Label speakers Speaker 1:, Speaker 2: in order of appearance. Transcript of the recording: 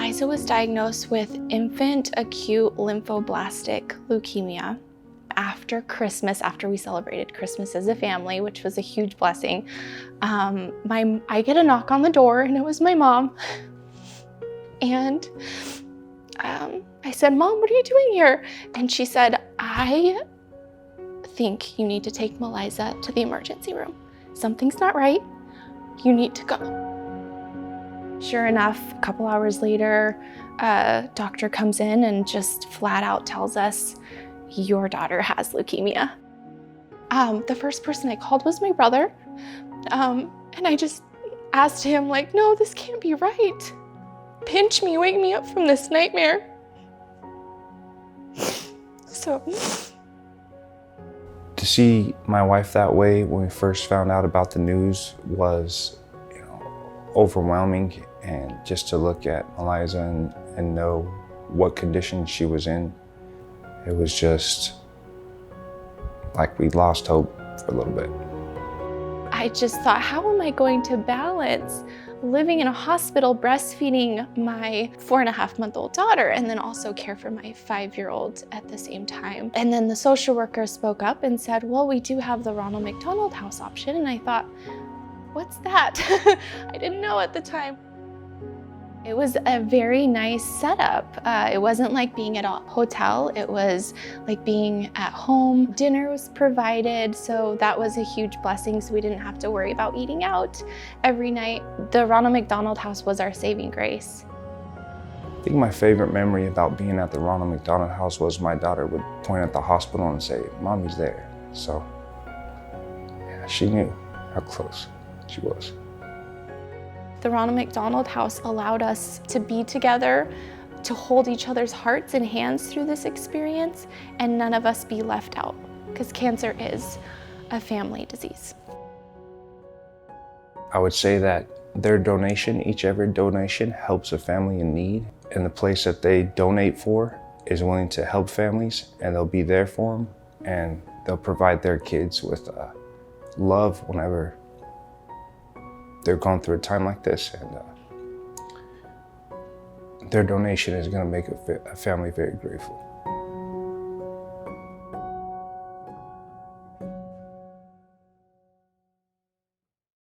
Speaker 1: Eliza was diagnosed with infant acute lymphoblastic leukemia after Christmas, after we celebrated Christmas as a family, which was a huge blessing. I get a knock on the door, and it was my mom. And I said, "Mom, what are you doing here?" And she said, "I think you need to take Eliza to the emergency room. Something's not right. You need to go." Sure enough, a couple hours later, a doctor comes in and just flat out tells us, "Your daughter has leukemia." The first person I called was my brother. And I just asked him, like, "No, this can't be right. Pinch me, wake me up from this nightmare." So.
Speaker 2: To see my wife that way when we first found out about the news was, overwhelming. And just to look at Eliza and know what condition she was in, it was just like we lost hope for a little bit.
Speaker 1: I just thought, how am I going to balance living in a hospital, breastfeeding my 4.5-month-old daughter, and then also care for my 5-year-old at the same time? And then the social worker spoke up and said, "Well, we do have the Ronald McDonald house option." And I thought, what's that? I didn't know at the time. It was a very nice setup. It wasn't like being at a hotel. It was like being at home. Dinner was provided, so that was a huge blessing, so we didn't have to worry about eating out every night. The Ronald McDonald house was our saving grace.
Speaker 2: I think my favorite memory about being at the Ronald McDonald house was my daughter would point at the hospital and say, "Mommy's there." So yeah, she knew how close she was.
Speaker 1: The Ronald McDonald house allowed us to be together, to hold each other's hearts and hands through this experience, and none of us be left out, because cancer is a family disease.
Speaker 2: I would say that their donation, each donation helps a family in need, and the place that they donate for is willing to help families, and they'll be there for them, and they'll provide their kids with love whenever they're going through a time like this, and their donation is going to make a family very grateful.